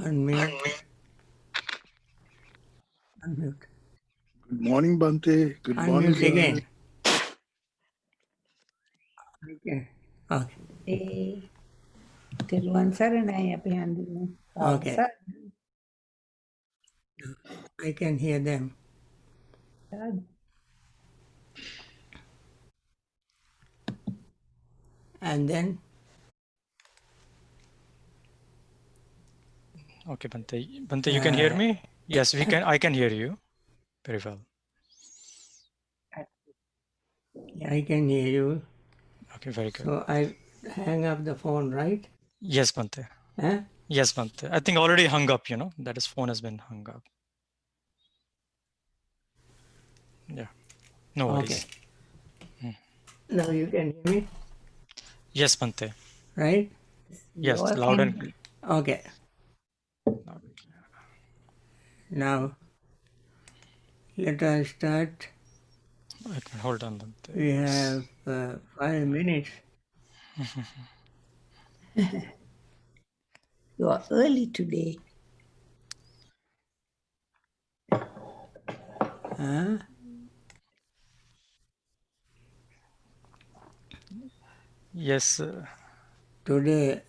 Unmute. Unmute. Good morning, Bhante. Good morning, Unmute again. Okay. Okay. Teruvan saranai අපි හඳුනන. Okay. I can hear them. And then Okay, Bhante. Bhante, you can hear me? Yes, we can. I can hear you very well. I can hear you. Okay, very good. So I hang up the phone, right? Yes, Bhante. Huh? Yes, Bhante. I think already hung up, that his phone has been hung up. Yeah, no worries. Okay. Now you can hear me, Yes, Bhante. right? Yes, loud and clear. Okay. Now let us start. Hold on, Bhante. We have 5 minutes. You are early today. Huh? Yes. Today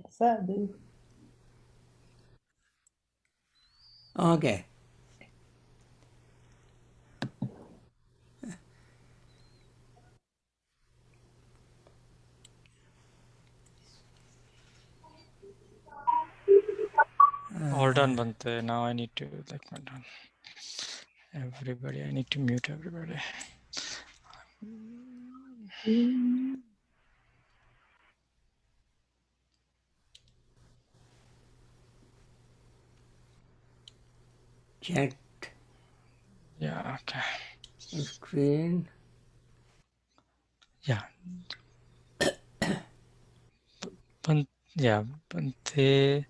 Sadhu. okay. All done, Bhante. Now I need to everybody. I need to mute everybody. Chat Yeah. Okay. screen. Yeah. Bhante.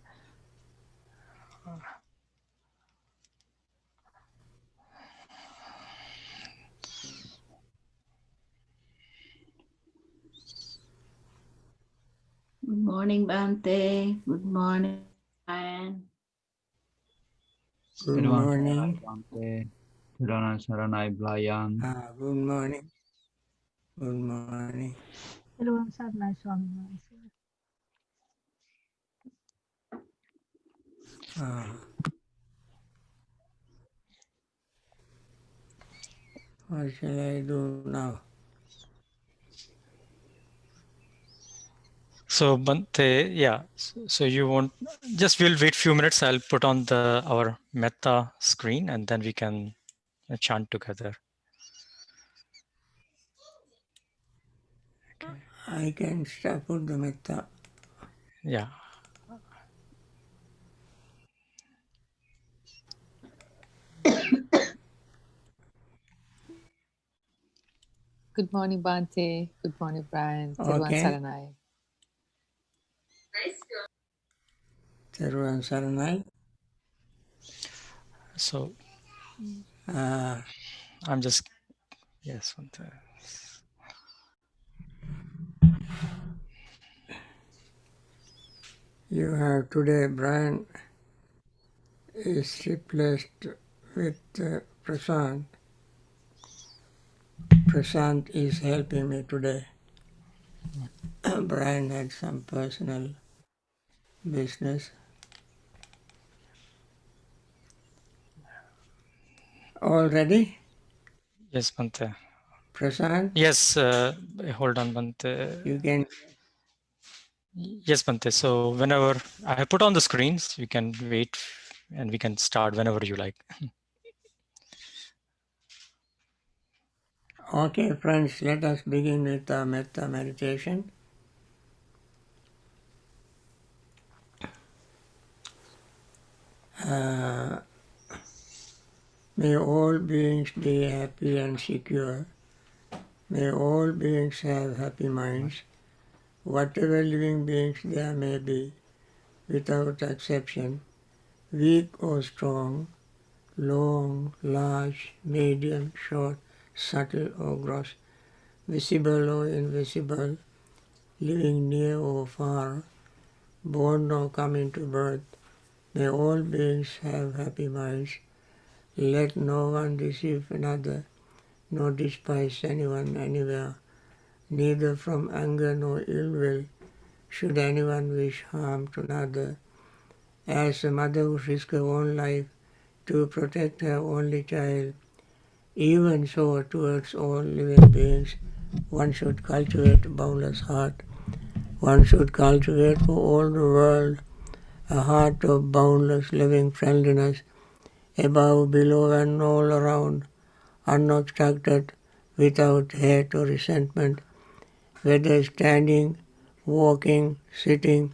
Good morning, Bhante. Good morning, Ryan. Good morning. Bhante. Saranai Blayan. Good morning. Good morning. Teruvan saranai Swami Wahanse. What shall I do now? So Bhante, yeah. So you want we'll wait few minutes. I'll put on our metta screen and then we can chant together. Okay. I can put the metta. Yeah. Good morning, Bhante. Good morning, Brian. Teruvan Okay. saranai. Teruvan saranai. So I'm just Bhante. You have today, Brian is replaced with Prashant. Prashant is helping me today. Brian had some personal business. All ready? Yes, Bhante. Prashant? Yes, hold on, Bhante. You can. Yes, Bhante. So whenever I have put on the screens, you can wait and we can start whenever you like. Okay, friends, let us begin with the metta meditation. May all beings be happy and secure. May all beings have happy minds. Whatever living beings there may be, without exception, weak or strong, long, large, medium, short, subtle or gross, visible or invisible, living near or far, born or coming to birth, may all beings have happy minds. Let no one deceive another, nor despise anyone anywhere, neither from anger nor ill will should anyone wish harm to another. As a mother would risk her own life to protect her only child, even so towards all living beings, one should cultivate a boundless heart. One should cultivate for all the world a heart of boundless loving friendliness, above, below and all around, unobstructed, without hate or resentment, whether standing, walking, sitting,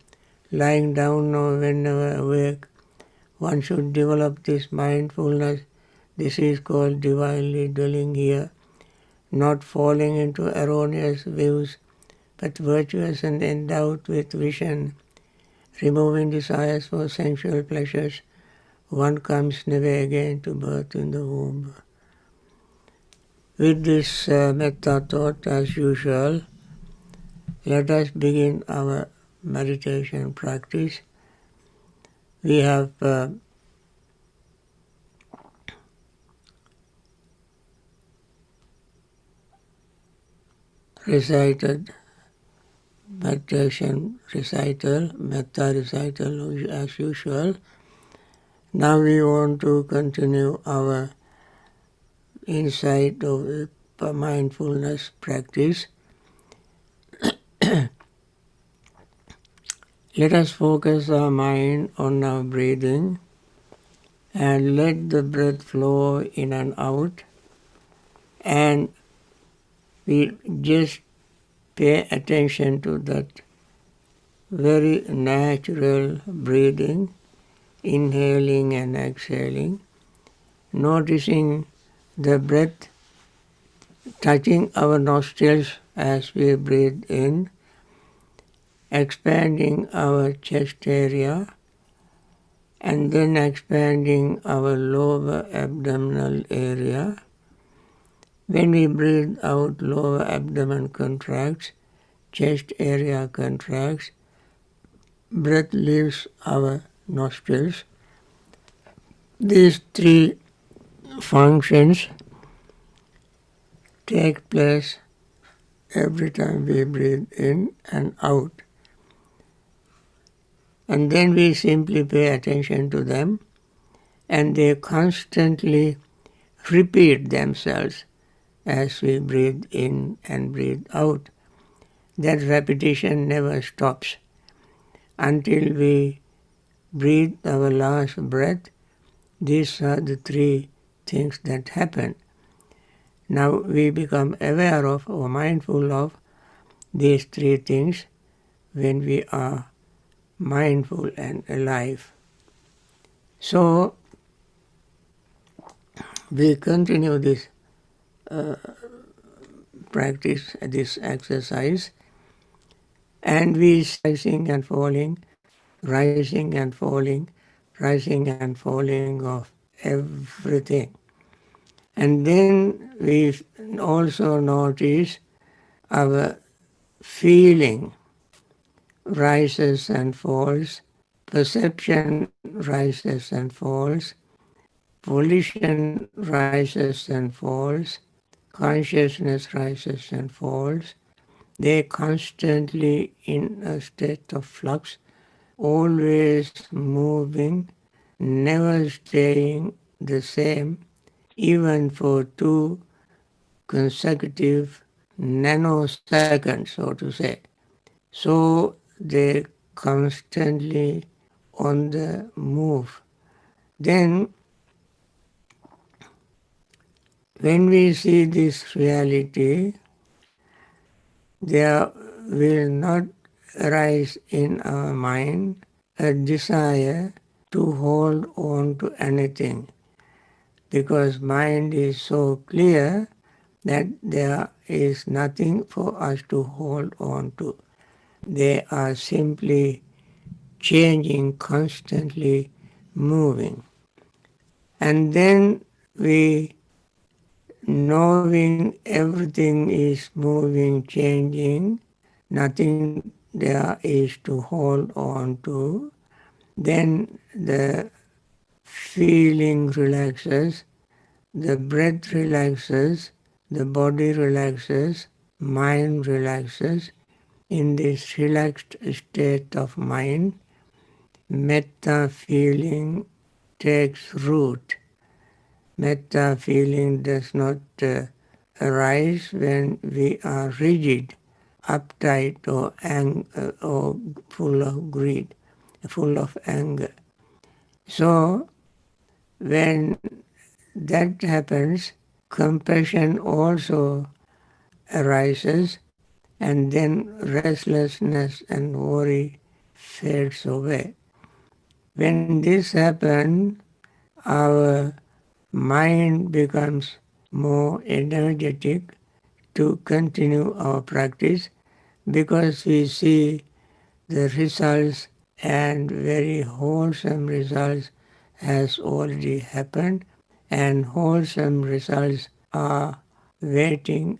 lying down or whenever awake. One should develop this mindfulness. This is called divinely dwelling here, not falling into erroneous views, but virtuous and endowed with vision, removing desires for sensual pleasures. One comes never again to birth in the womb. With this metta thought, as usual, let us begin our meditation practice. We have recited meditation recital, metta recital as usual. Now we want to continue our insight of mindfulness practice. Let us focus our mind on our breathing and let the breath flow in and out, and we just pay attention to that very natural breathing, inhaling and exhaling, noticing the breath touching our nostrils as we breathe in, expanding our chest area, and then expanding our lower abdominal area. When we breathe out, lower abdomen contracts, chest area contracts, breath leaves our nostrils. These three functions take place every time we breathe in and out. And then we simply pay attention to them, and they constantly repeat themselves as we breathe in and breathe out. That repetition never stops until we breathe our last breath. These are the three things that happen. Now we become aware of or mindful of these three things when we are mindful and alive. So we continue this practice, this exercise, and we rising and falling, rising and falling, rising and falling of everything. And then we also notice our feeling rises and falls, perception rises and falls, volition rises and falls, consciousness rises and falls. They constantly in a state of flux, always moving, never staying the same, even for 2 consecutive nanoseconds, so to say. So they constantly on the move. Then when we see this reality, there will not arise in our mind a desire to hold on to anything, because mind is so clear that there is nothing for us to hold on to. They are simply changing constantly moving. And then we, knowing everything is moving, changing, nothing there is to hold on to, then the feeling relaxes, the breath relaxes, the body relaxes, mind relaxes. In this relaxed state of mind, metta feeling takes root. Metta feeling does not arise when we are rigid, uptight, or full of greed, full of anger. So when that happens, compassion also arises, and then restlessness and worry fades away. When this happens, our mind becomes more energetic to continue our practice because we see the results, and very wholesome results has already happened, and wholesome results are awaiting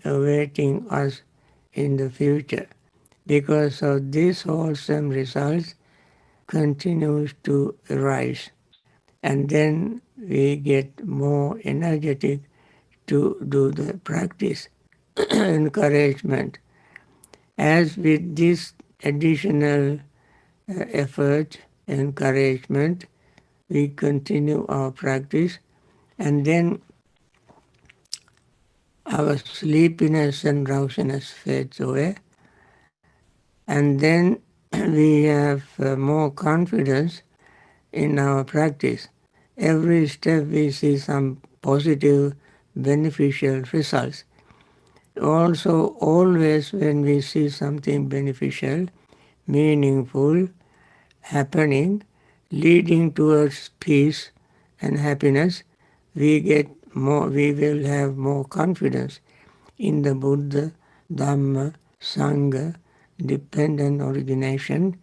us in the future. Because of these wholesome results continues to arise, and then we get more energetic to do the practice. Encouragement. As with this additional effort, encouragement, we continue our practice, and then our sleepiness and drowsiness fades away, and then we have more confidence in our practice. Every step we see some positive, beneficial results. Also, always when we see something beneficial, meaningful, happening, leading towards peace and happiness, we will have more confidence in the Buddha, Dhamma, Sangha, dependent origination.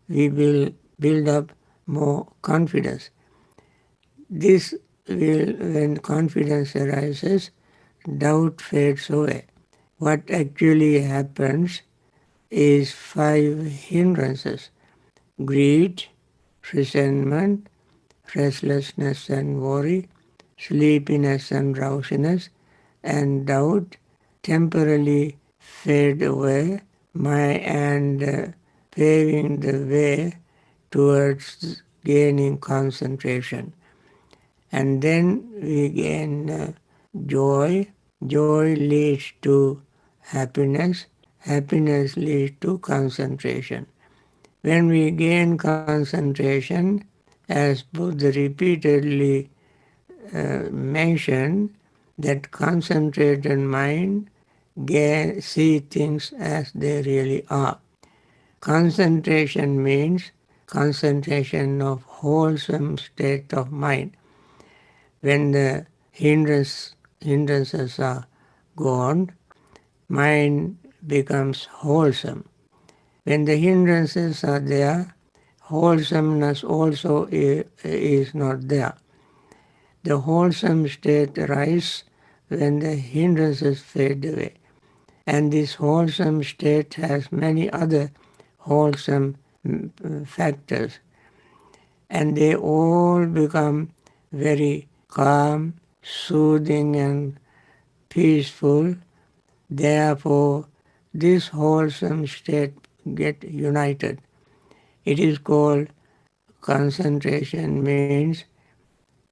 We will build up more confidence. This will, when confidence arises, doubt fades away. What actually happens is 5 hindrances: greed, resentment, restlessness and worry, sleepiness and drowsiness, and doubt temporarily fade away, and paving the way towards gaining concentration. And then we gain joy. Joy leads to happiness. Happiness leads to concentration. When we gain concentration, as Buddha repeatedly mentioned, that concentrated mind see things as they really are. Concentration means concentration of wholesome state of mind. When the hindrances are gone, mind becomes wholesome. When the hindrances are there, wholesomeness also is not there. The wholesome state arises when the hindrances fade away. And this wholesome state has many other wholesome factors. And they all become very calm, soothing, and peaceful. Therefore, this wholesome state get united. It is called concentration, means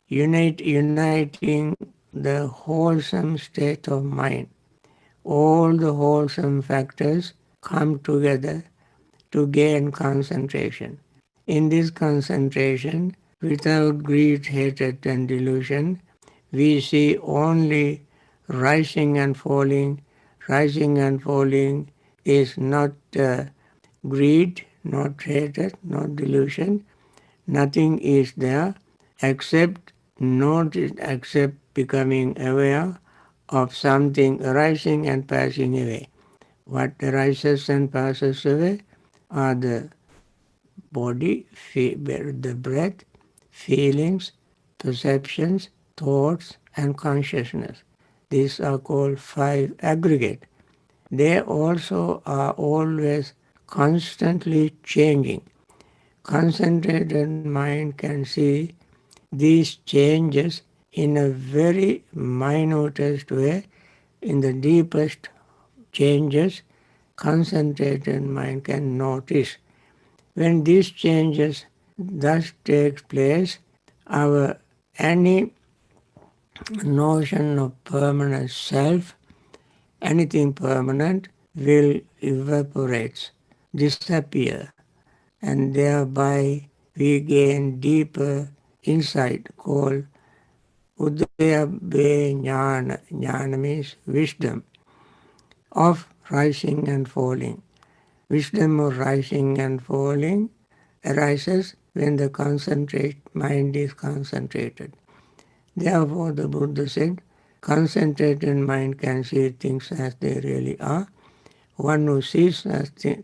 uniting the wholesome state of mind. All the wholesome factors come together to gain concentration. In this concentration, without greed, hatred, and delusion, we see only rising and falling. Rising and falling is not greed, not hatred, not delusion. Nothing is there except becoming aware of something arising and passing away. What arises and passes away are the body, the breath, feelings, perceptions, thoughts, and consciousness. These are called 5 aggregate. They also are always constantly changing. Concentrated mind can see these changes in a very minutest way, in the deepest changes concentrated mind can notice. When these changes thus take place, our any notion of permanent self, anything permanent, will evaporate, disappear, and thereby we gain deeper insight called Jnana. Jnana means wisdom of rising and falling. Wisdom of rising and falling arises when the mind is concentrated. Therefore, the Buddha said, concentrated mind can see things as they really are. One who sees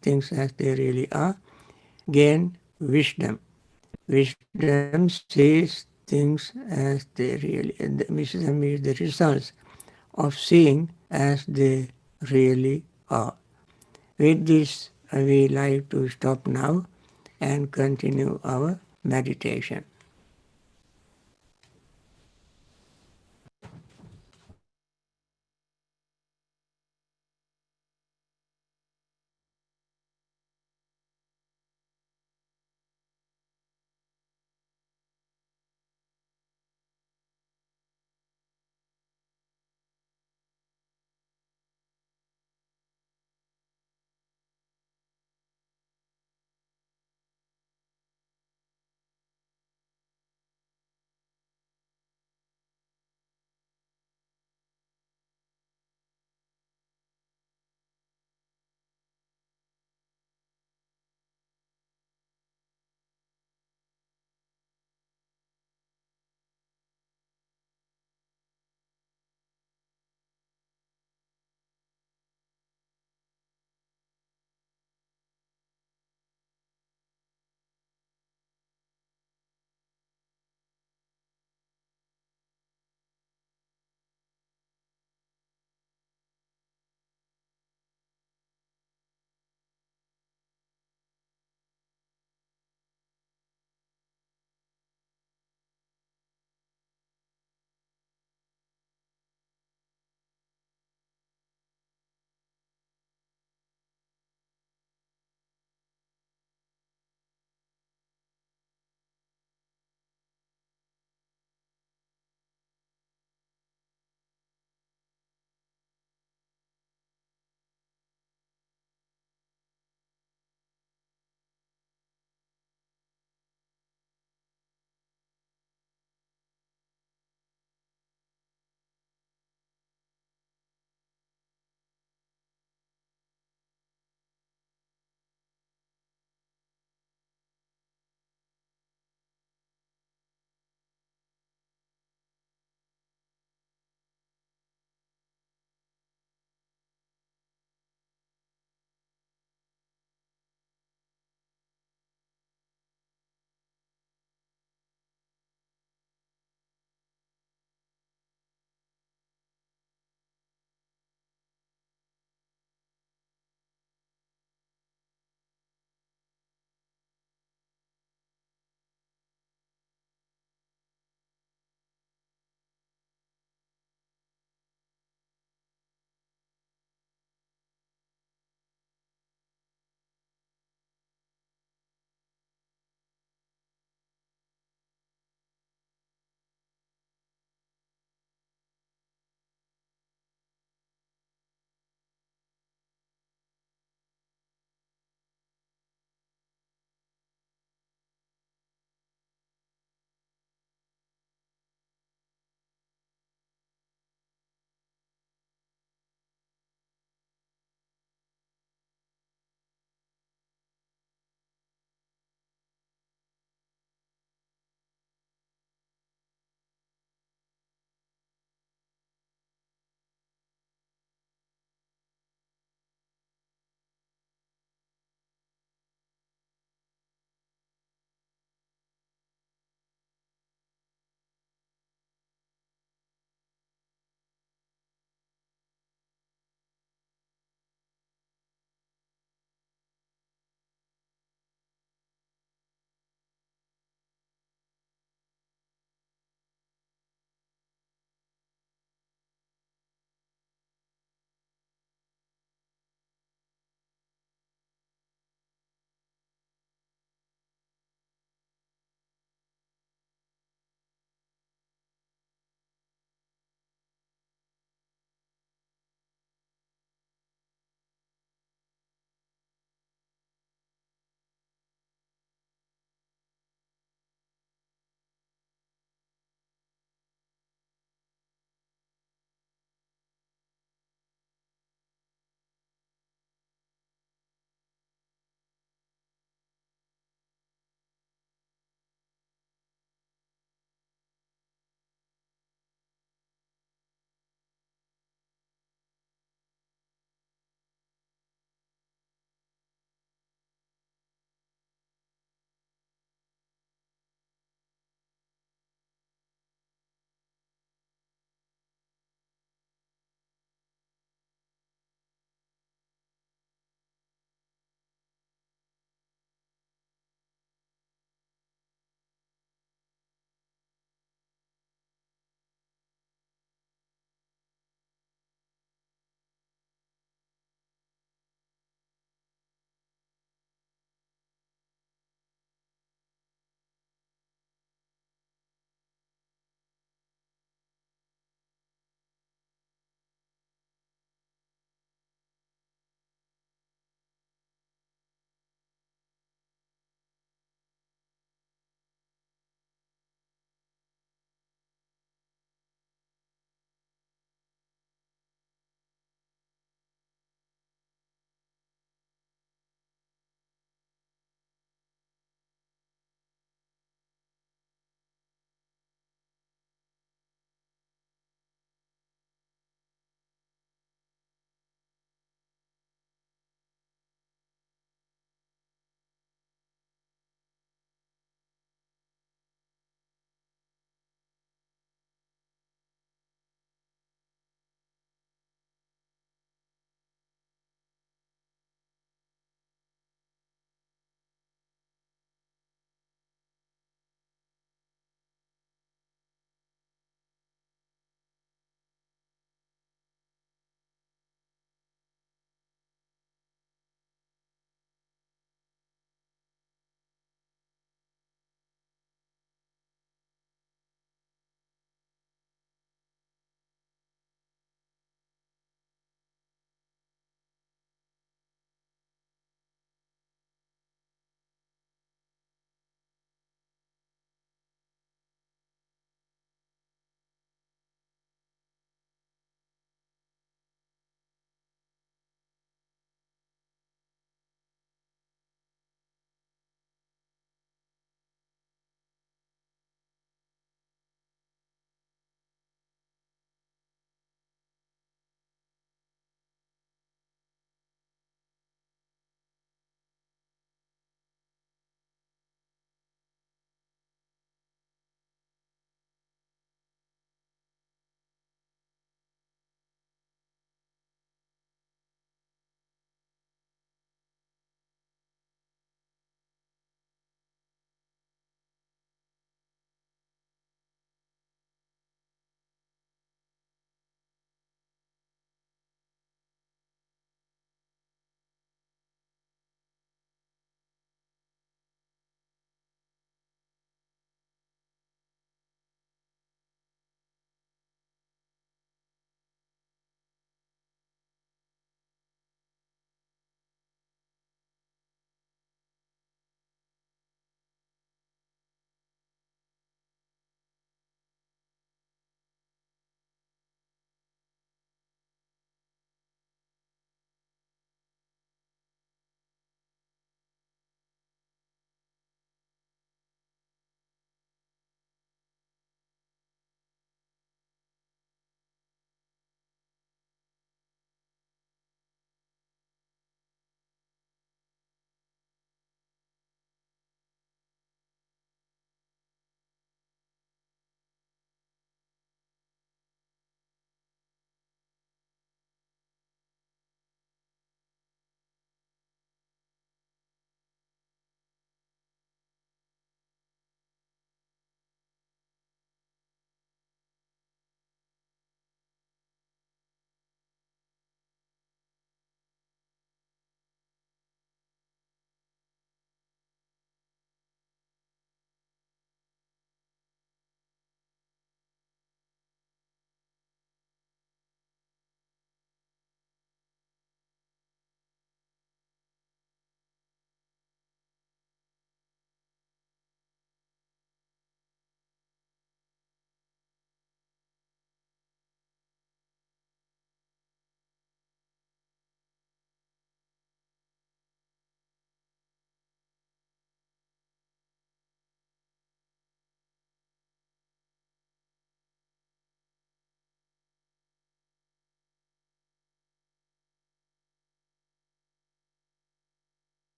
things as they really are gain wisdom. Wisdom sees things as they really are. Wisdom is the results of seeing as they really are. With this, we like to stop now and continue our meditation.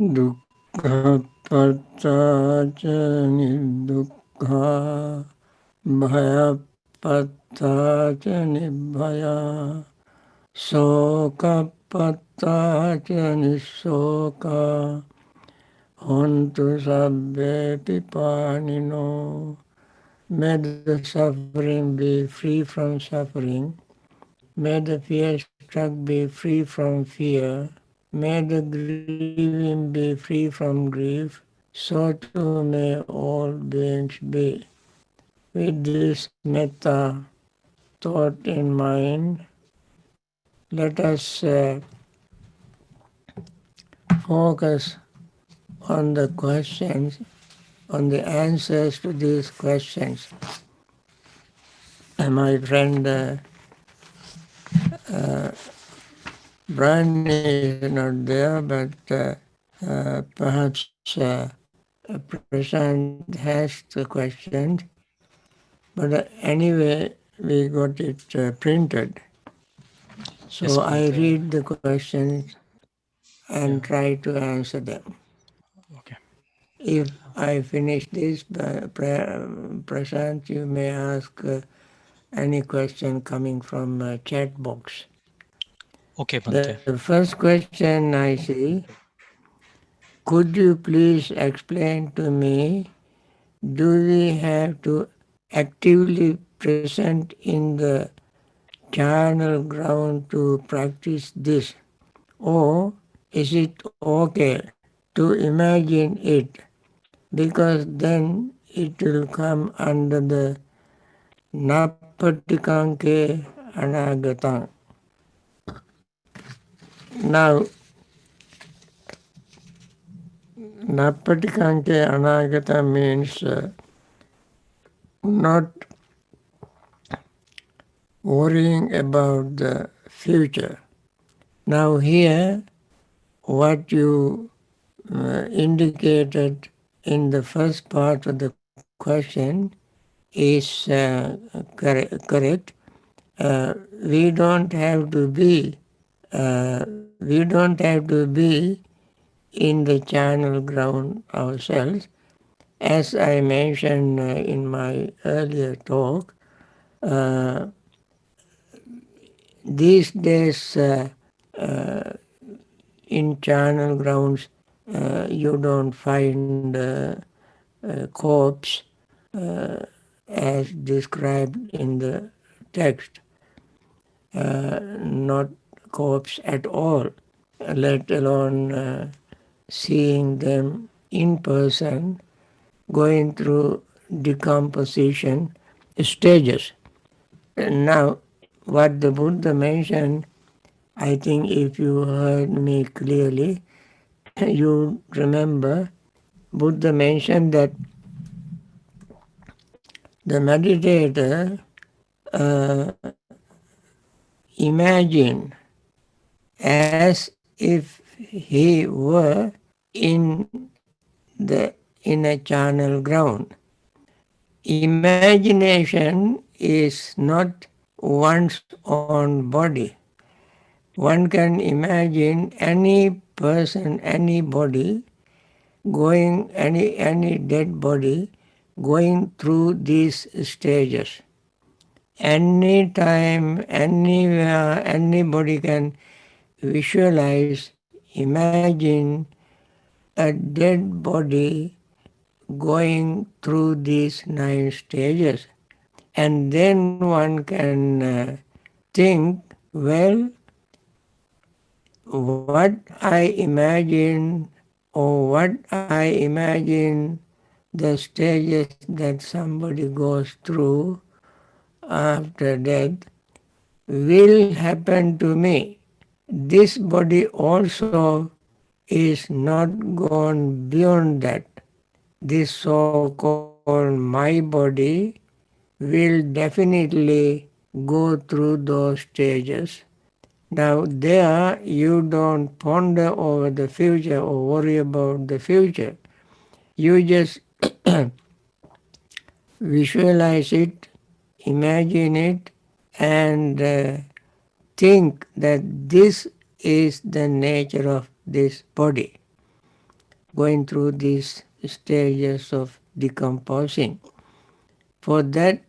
Dukkhapattaca nidukkha bhayapattaca nibbhaya sokapattaca nisoka hontu sabbe pipanino. May the suffering be free from suffering. May the fear-struck be free from fear. May the grieving be free from grief. So too may all beings be. With this metta thought in mind, let us focus on the questions, on the answers to these questions. My friend Brian is not there, but perhaps Prashant has the question. But anyway, we got it printed. So Yes, I Bhante. read the questions and try to answer them. Okay. If I finish this, Prashant, you may ask any question coming from chat box. Okay, Bhante. The first question I see, could you please explain to me, do we have to actively present in the charnel ground to practice this? Or is it okay to imagine it, because then it will come under the nappatikanke anagatha? Now, nappatikanke anagatha means not worrying about the future. Now here, what you indicated in the first part of the question is correct. We don't have to be in the charnel ground ourselves. As I mentioned in my earlier talk, these days in charnel grounds you don't find corpse as described in the text, not corpse at all, let alone seeing them in person going through decomposition stages. Now, what the Buddha mentioned, I think if you heard me clearly, you remember Buddha mentioned that the meditator imagine as if he were in a charnel ground. Imagination is not one's own body. One can imagine any person, any body going, any dead body going through these stages. Anytime, anywhere, anybody can visualize, imagine a dead body going through these 9 stages. And then one can think, well, what I imagine, or what I imagine the stages that somebody goes through after death will happen to me. This body also is not gone beyond that. This so-called my body will definitely go through those stages. Now there you don't ponder over the future or worry about the future. You just visualize it, imagine it, and think that this is the nature of this body, going through these stages of decomposing. For that,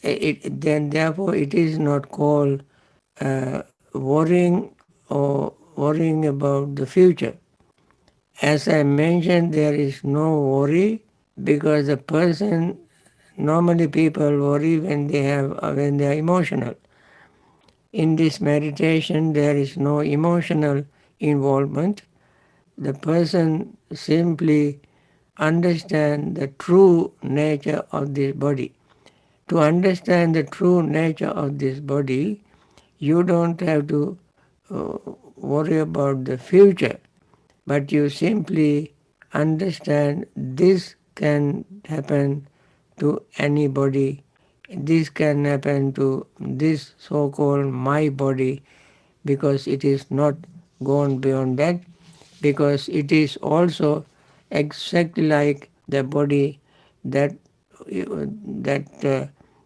then therefore it is not called worrying or worrying about the future. As I mentioned, there is no worry because the person, normally people worry when they are emotional. In this meditation, there is no emotional involvement. The person simply understand the true nature of this body. To understand the true nature of this body, you don't have to worry about the future, but you simply understand this can happen to anybody. This can happen to this so-called my body because it is not gone beyond that, because it is also exactly like the body that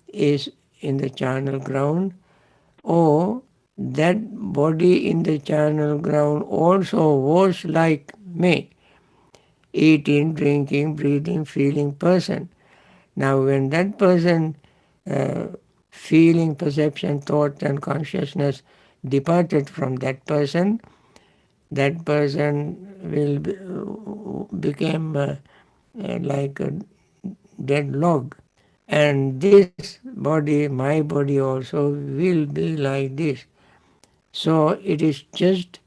is in the charnel ground, or that body in the charnel ground also was like me, eating, drinking, breathing, feeling person. Now when that person feeling, perception, thought and consciousness departed from that person will become like a dead log. And this body, my body also will be like this. So it is just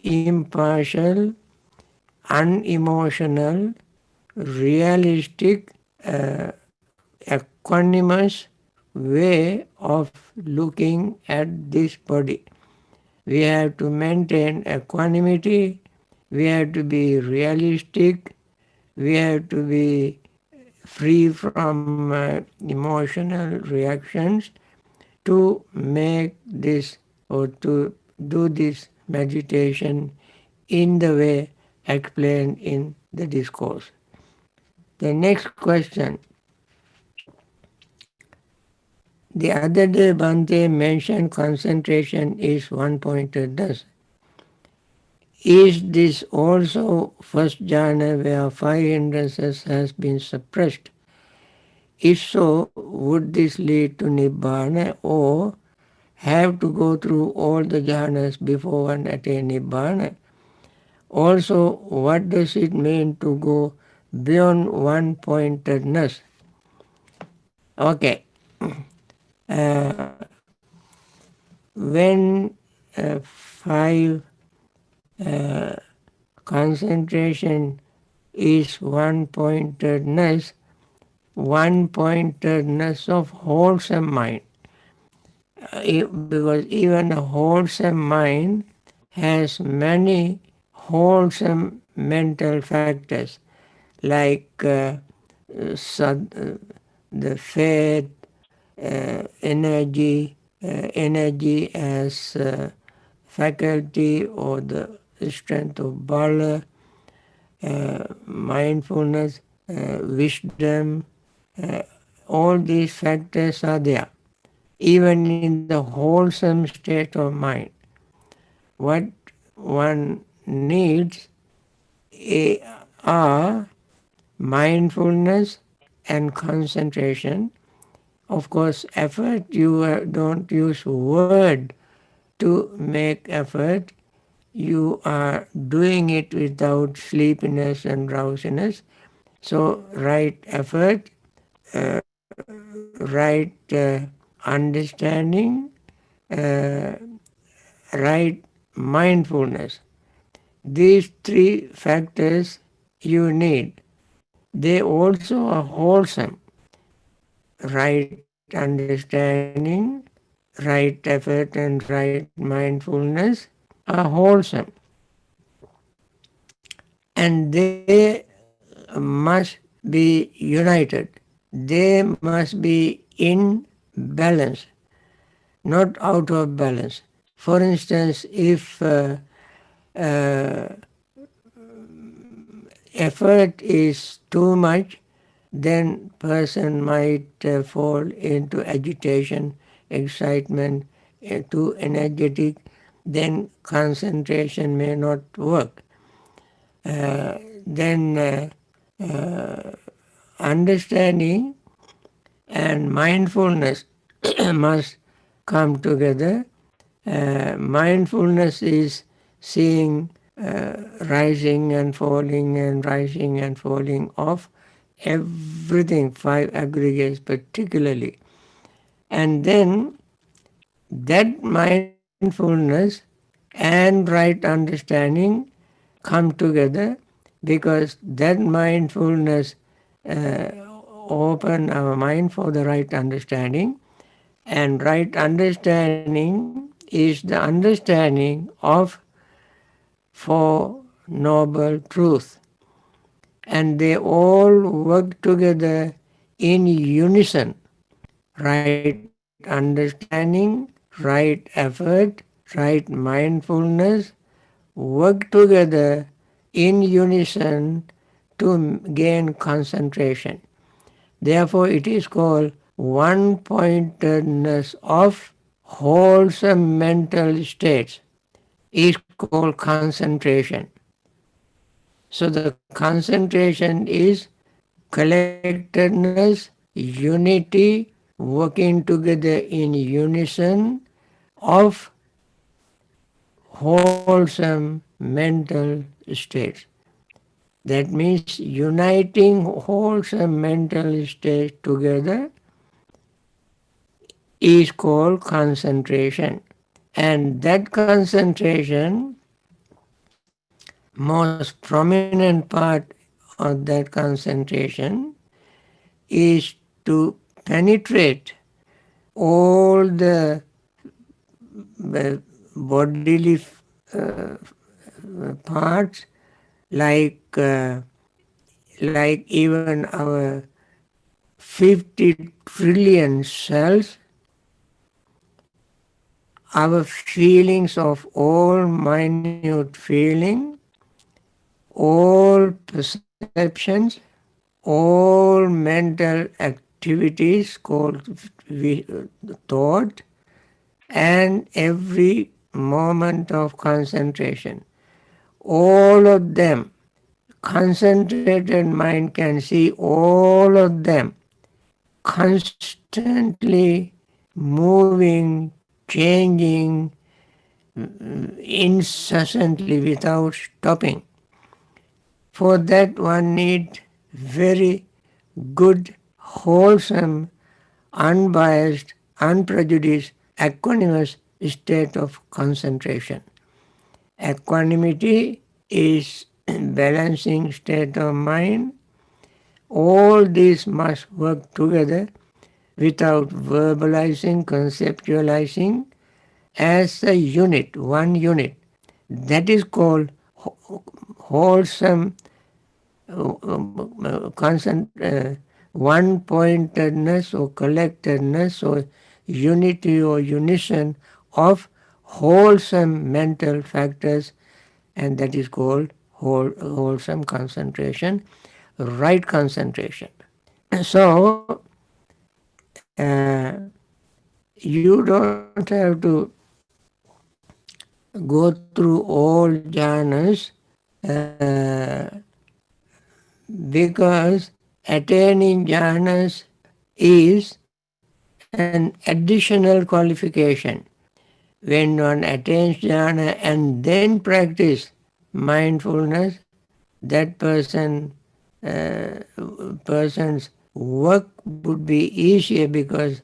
impartial, unemotional, realistic, equanimous way of looking at this body. We have to maintain equanimity, we have to be realistic, we have to be free from emotional reactions to make this or to do this meditation in the way explained in the discourse. The next question. The other day Bhante mentioned concentration is one-pointedness. Is this also first jhana where five hindrances has been suppressed? If so, would this lead to nibbana or have to go through all the jhanas before one attain nibbana? Also, what does it mean to go beyond one-pointedness? Okay. When five concentration is one-pointedness, one-pointedness of wholesome mind. Because even a wholesome mind has many wholesome mental factors like the faith, energy as faculty or the strength of bala, mindfulness, wisdom, all these factors are there. Even in the wholesome state of mind, what one needs are mindfulness and concentration. Of course, effort, you don't use word to make effort. You are doing it without sleepiness and drowsiness. So right effort, right understanding, right mindfulness. These three factors you need. They also are wholesome. Right understanding, right effort and right mindfulness are wholesome. And they must be be united. They must be in balance, not out of balance. For instance, if effort is too much, then person might fall into agitation, excitement, too energetic, then concentration may not work. Then understanding and mindfulness must come together. Mindfulness is seeing rising and falling and rising and falling of everything, five aggregates particularly. And then that mindfulness and right understanding come together, because that mindfulness open our mind for the right understanding, and right understanding is the understanding of Four Noble Truths, and they all work together in unison. Right understanding, right effort, right mindfulness work together in unison to gain concentration. Therefore, it is called one-pointedness of wholesome mental states, is called concentration. So the concentration is collectedness, unity, working together in unison of wholesome mental states. That means uniting wholesome mental states together is called concentration. And that concentration, most prominent part of that concentration is to penetrate all the bodily parts, like even our 50 trillion cells, our feelings of all minute feeling, all perceptions, all mental activities called thought, and every moment of concentration. All of them, concentrated mind can see all of them constantly moving, changing, incessantly without stopping. For that one need very good, wholesome, unbiased, unprejudiced, equanimous state of concentration. Equanimity is balancing state of mind. All these must work together without verbalizing, conceptualizing, as a unit, one unit. That is called wholesome one-pointedness or collectedness or unity or unison of wholesome mental factors, and that is called wholesome concentration, right concentration. So you don't have to go through all jhanas because attaining jhanas is an additional qualification. When one attains jhana and then practice mindfulness, that person's work would be easier, because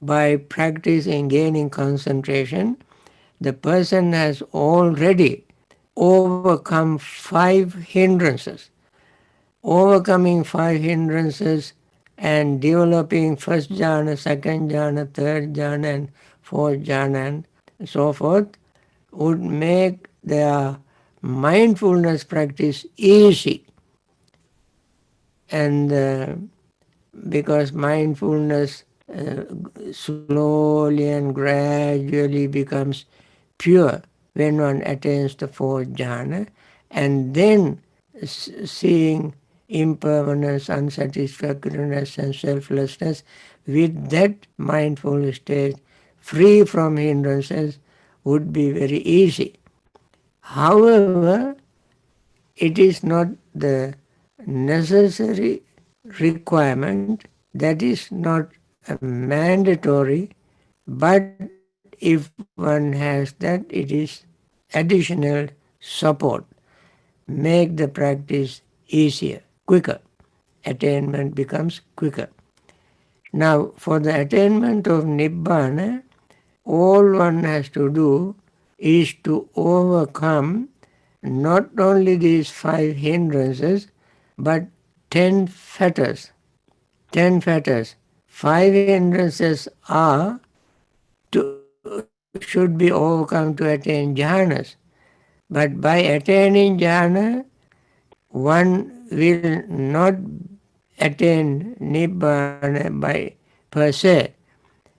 by practicing gaining concentration, the person has already overcome 5 hindrances. Overcoming 5 hindrances and developing first jhana, second jhana, third jhana, and fourth jhana, and so forth, would make their mindfulness practice easy. and because mindfulness slowly and gradually becomes pure when one attains the fourth jhana, and then seeing impermanence, unsatisfactoriness and selflessness, with that mindful state free from hindrances would be very easy. However, it is not the necessary requirement, that is not mandatory, but if one has that, it is additional support. Make the practice easier, quicker. Attainment becomes quicker. Now, for the attainment of Nibbana, all one has to do is to overcome not only these 5 hindrances, but 10 fetters. 10 fetters. 5 hindrances are should be overcome to attain jhanas. But by attaining jhana, one will not attain nibbana by per se.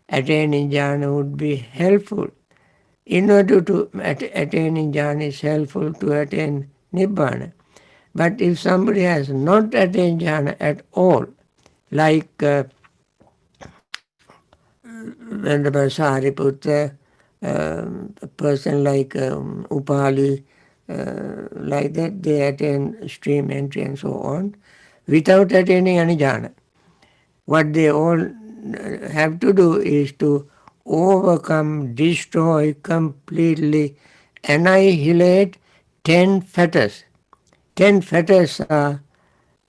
Attaining jhana would be helpful. In order to attaining jhana is helpful to attain nibbana. But if somebody has not attained jhana at all, like when the Sariputta, a person like Upali, like that, they attain stream entry and so on, without attaining any jhana. What they all have to do is to overcome, destroy, completely annihilate 10 fetters. 10 fetters are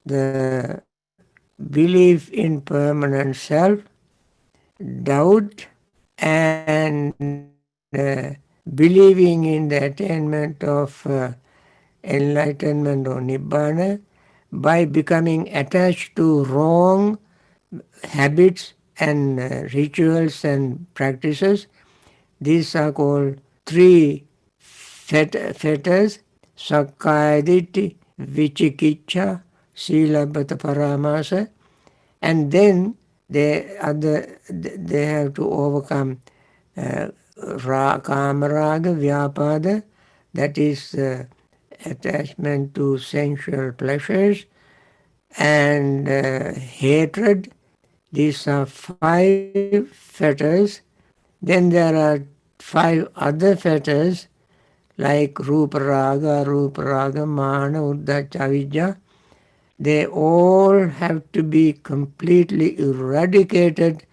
the belief in permanent self, doubt, and believing in the attainment of enlightenment or nibbana by becoming attached to wrong habits and rituals and practices. These are called 3 fetters: Sakkaya-ditthi, Vichikicha, Silabhata Paramasa. And then they have to overcome Kamaraga, Vyapada, that is attachment to sensual pleasures, and hatred. These are 5 fetters. Then there are 5 other fetters like Ruparaga, Mana, Uddhacha, Avidya. They all have to be completely eradicated,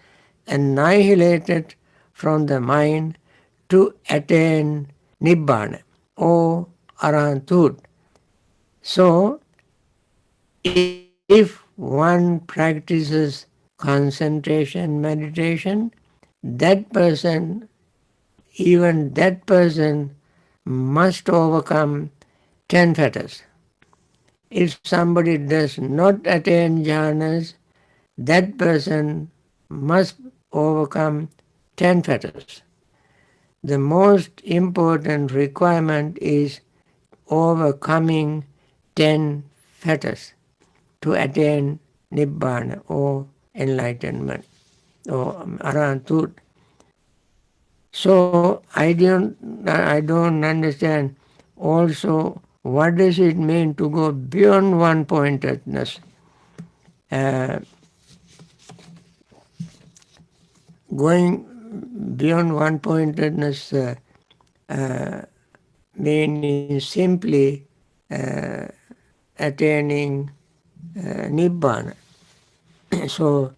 annihilated from the mind to attain Nibbana or Arahanthood. So, if one practices concentration meditation, that person, even that person, must overcome 10 fetters. If somebody does not attain jhanas, that person must overcome 10 fetters. The most important requirement is overcoming 10 fetters to attain Nibbana or enlightenment or Arahanthood. So I don't understand also what does it mean to go beyond one-pointedness. Going beyond one-pointedness meaning simply attaining Nibbana. So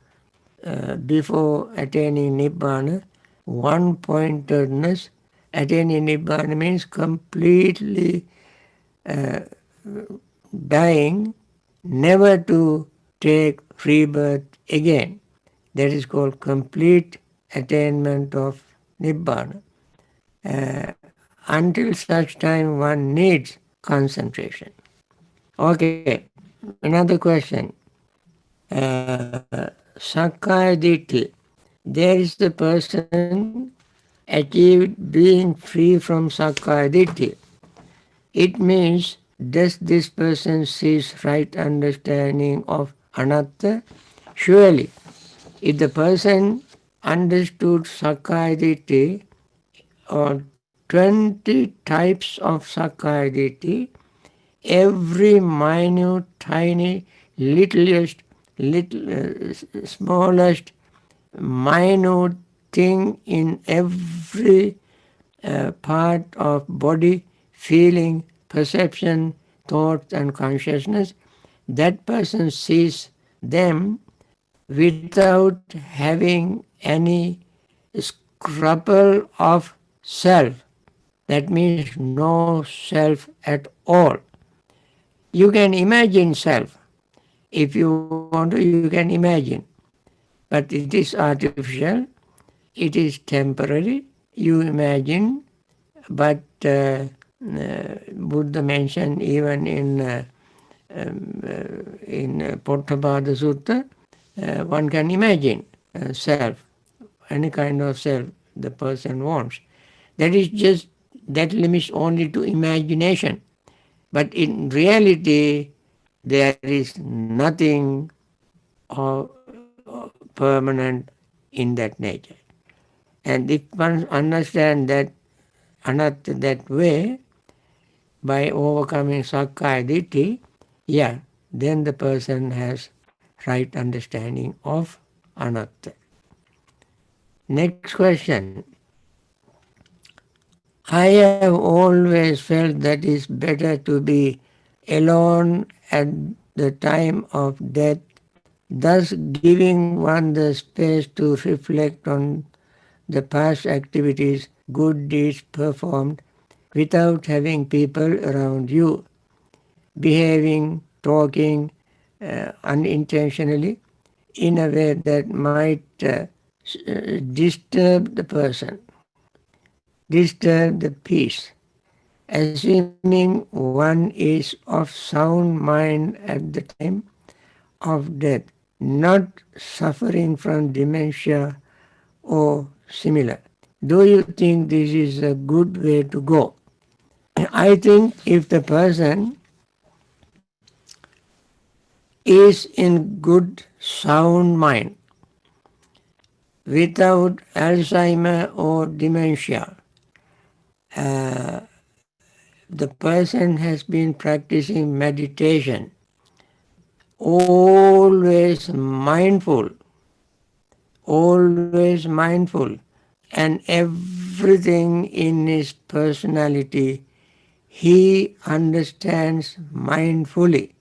before attaining Nibbana, one-pointedness, attaining Nibbana means completely dying, never to take rebirth again. That is called complete attainment of Nibbana. Until such time one needs concentration. Okay, another question. Sakkaya-ditthi. There is the person achieved being free from Sakkaya-ditthi. It means, does this person sees right understanding of anatta. Surely, if the person understood Sakkaya-ditthi or 20 types of Sakkaya-ditthi, every minute, tiny, smallest, minute thing in every part of body, feeling, perception, thoughts and consciousness, that person sees them without having any scruple of self. That means no self at all. You can imagine self. If you want to, you can imagine. But it is artificial, it is temporary, you imagine, but Buddha mentioned even in Potthapada Sutta, one can imagine self, any kind of self the person wants. That is just, that limits only to imagination. But in reality, there is nothing permanent in that nature. And if one understands that anatta that way, by overcoming Sakkaya-ditthi, yeah, then the person has right understanding of anatta. Next question. I have always felt that it's better to be alone at the time of death, thus giving one the space to reflect on the past activities, good deeds performed, without having people around you, behaving, talking unintentionally in a way that might disturb the person, disturb the peace. Assuming one is of sound mind at the time of death, not suffering from dementia or similar. Do you think this is a good way to go? I think if the person is in good sound mind, without Alzheimer or dementia, the person has been practicing meditation, always mindful, and everything in his personality he understands mindfully.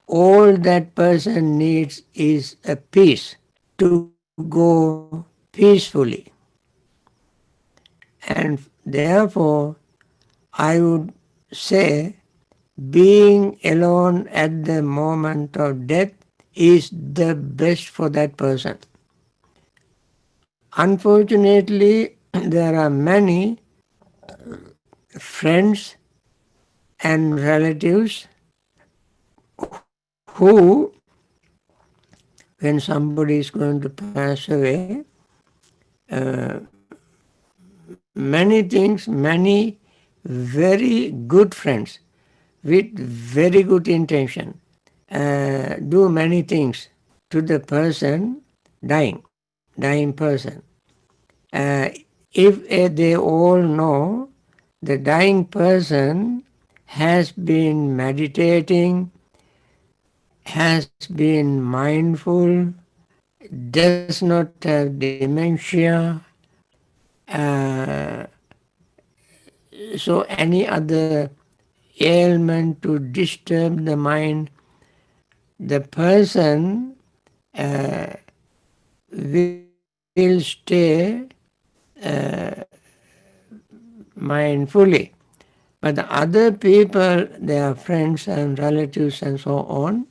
All that person needs is a peace to go peacefully. And therefore, I would say being alone at the moment of death is the best for that person. Unfortunately, there are many friends and relatives who, when somebody is going to pass away, many very good friends with very good intention do many things to the person dying person. If they all know the dying person has been meditating, has been mindful, does not have dementia, so any other ailment to disturb the mind, the person will stay mindfully. But the other people, their friends and relatives and so on,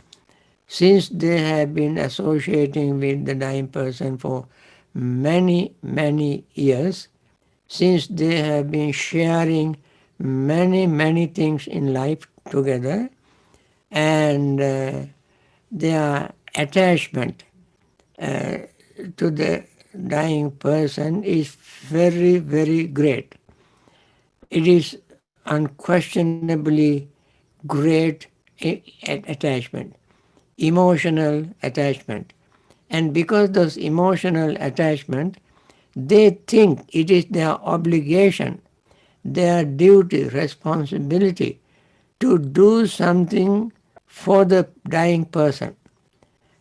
since they have been associating with the dying person for many years, since they have been sharing many things in life together, and their attachment to the dying person is very great. It is unquestionably great attachment. emotional attachment. And because those emotional attachment, they think it is their obligation, their duty, responsibility to do something for the dying person.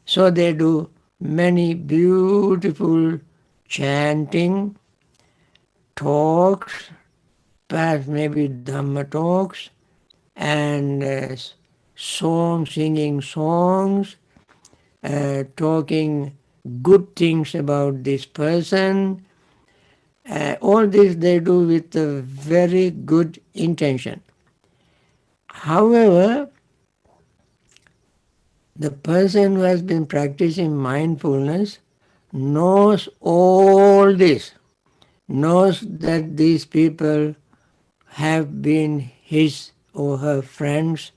So they do many beautiful chanting, talks, perhaps maybe Dhamma talks, and singing songs, talking good things about this person. All this they do with a very good intention. However, the person who has been practicing mindfulness knows all this, knows that these people have been his or her friends,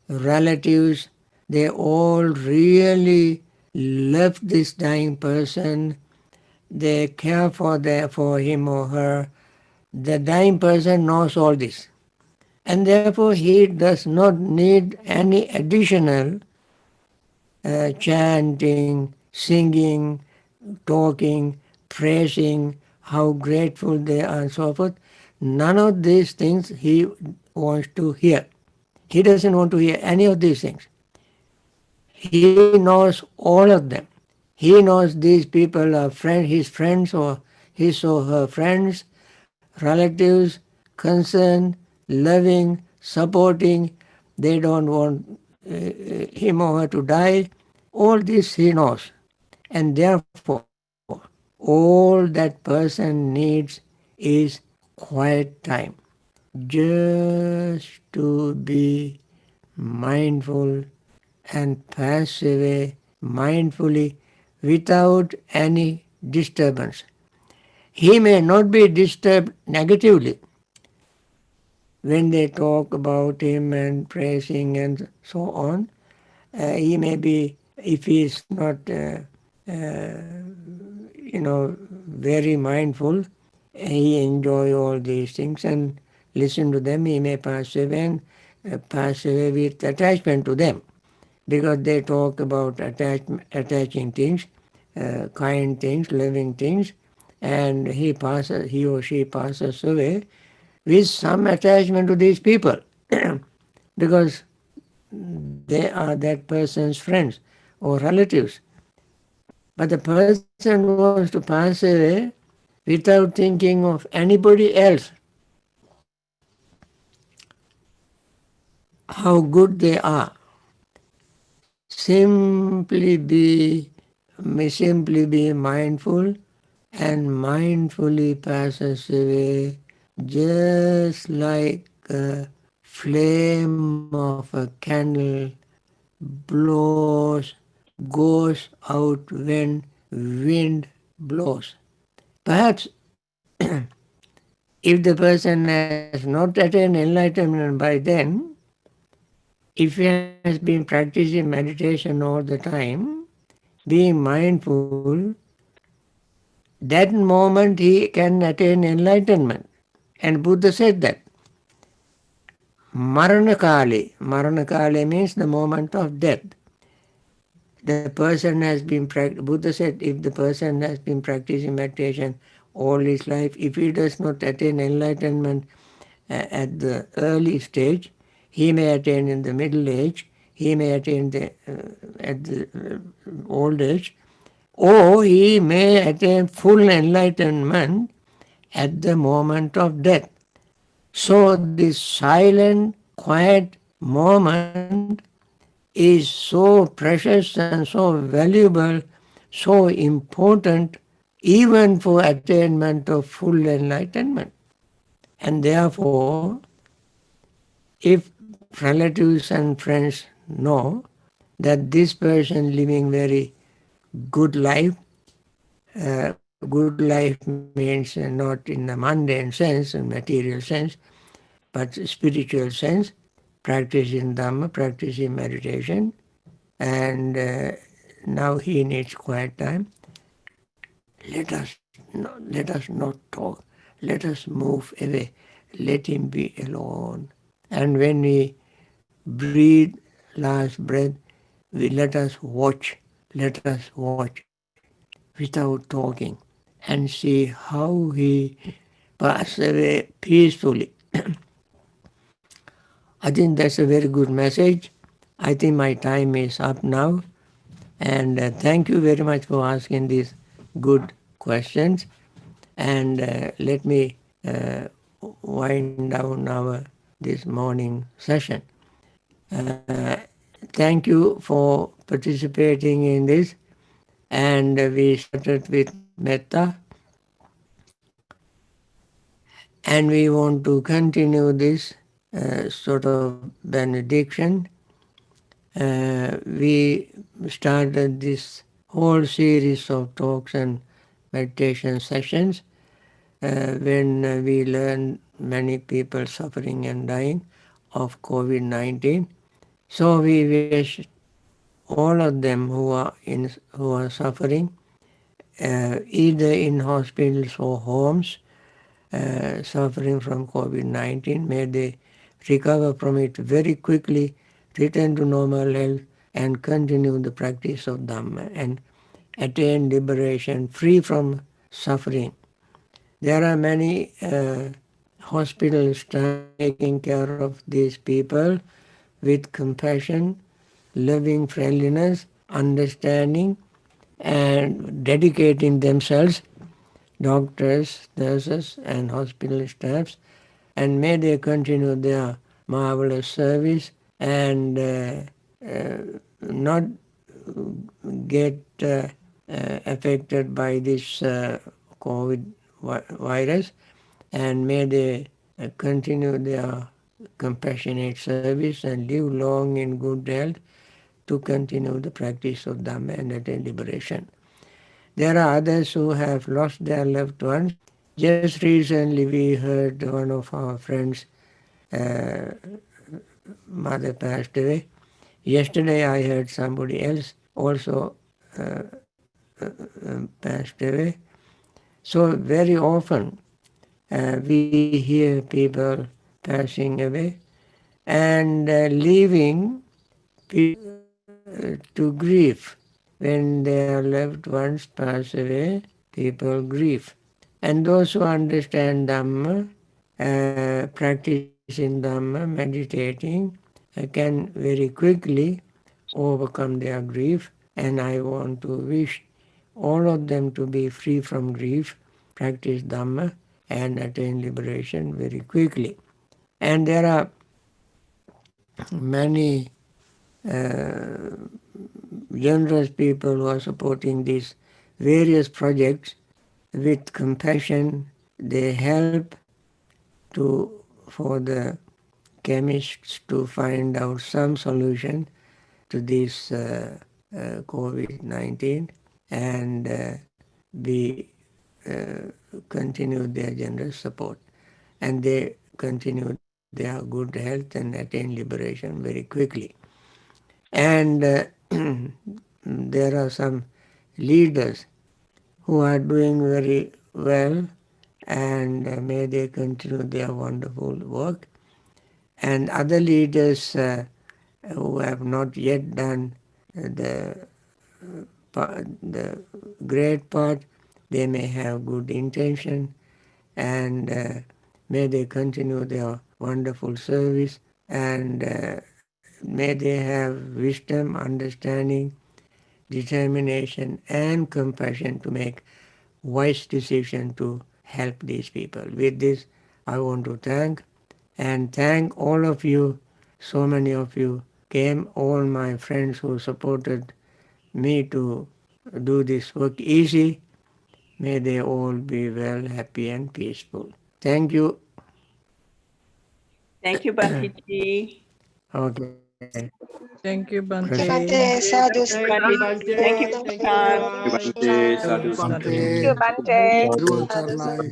relatives. They all really love this dying person. They care for him or her. The dying person knows all this. And therefore he does not need any additional chanting, singing, talking, praising, how grateful they are and so forth. None of these things he wants to hear. He doesn't want to hear any of these things. He knows all of them. He knows these people are his friends or his or her friends, relatives, concerned, loving, supporting. They don't want him or her to die. All this he knows. And therefore, all that person needs is quiet time. Just to be mindful and pass away mindfully without any disturbance. He may not be disturbed negatively when they talk about him and praising and so on. He may be, if he is not, very mindful, he enjoy all these things and listen to them. He may pass away and pass away with attachment to them, because they talk about attaching things, kind things, loving things, and he or she passes away with some attachment to these people because they are that person's friends or relatives. But the person wants to pass away without thinking of anybody else, how good they are. Simply be mindful, and mindfully passes away, just like a flame of a candle goes out when wind blows. Perhaps if the person has not attained enlightenment by then, if he has been practicing meditation all the time, being mindful, that moment he can attain enlightenment. And Buddha said that. Maranakale means the moment of death. The person has been, Buddha said, if the person has been practicing meditation all his life, if he does not attain enlightenment at the early stage, he may attain in the middle age, he may attain at the old age, or he may attain full enlightenment at the moment of death. So this silent, quiet moment is so precious and so valuable, so important, even for attainment of full enlightenment. And therefore, if relatives and friends know that this person living very good life, good life means not in the mundane sense, in material sense, but spiritual sense, practicing Dhamma, practicing meditation, and now he needs quiet time. Let us not talk. Let us move away. Let him be alone. And when we breathe last breath, let us watch without talking and see how he passed away peacefully. I think that's a very good message. I think my time is up now. And thank you very much for asking these good questions. And let me wind down our this morning session. Thank you for participating in this. And we started with metta. And we want to continue this sort of benediction. We started this whole series of talks and meditation sessions when we learned many people suffering and dying of COVID-19. So we wish all of them who are suffering, either in hospitals or homes, suffering from COVID-19, may they recover from it very quickly, return to normal health, and continue the practice of Dhamma and attain liberation free from suffering. There are many hospital staff taking care of these people with compassion, loving friendliness, understanding, and dedicating themselves, doctors, nurses, and hospital staffs, and may they continue their marvelous service and not get affected by this COVID virus, and may they continue their compassionate service and live long in good health to continue the practice of Dhamma and attain liberation. There are others who have lost their loved ones. Just recently we heard one of our friends' mother passed away. Yesterday I heard somebody else also passed away. So very often we hear people passing away and leaving to grief. When their loved ones pass away, people grieve. And those who understand Dhamma, practicing Dhamma, meditating, can very quickly overcome their grief. And I want to wish all of them to be free from grief, practice Dhamma, and attain liberation very quickly. And there are many generous people who are supporting these various projects with compassion. They help for the chemists to find out some solution to this COVID-19, and we continue their generous support. And they continue their good health and attain liberation very quickly. And there are some leaders who are doing very well, and may they continue their wonderful work. And other leaders who have not yet done the great part, they may have good intention, and may they continue their wonderful service, and may they have wisdom, understanding, determination, and compassion to make wise decision to help these people. With this, I want to thank all of you. So many of you came, all my friends who supported me to do this work easy. May they all be well, happy, and peaceful. Thank you. Thank you, Bhante ji. Okay. Thank you, Bhante. Bhante, sadhu, Thank you, Prashant. Bhante, sadhu, Bhante. Bhante. Bhante. Everyone, Charnel.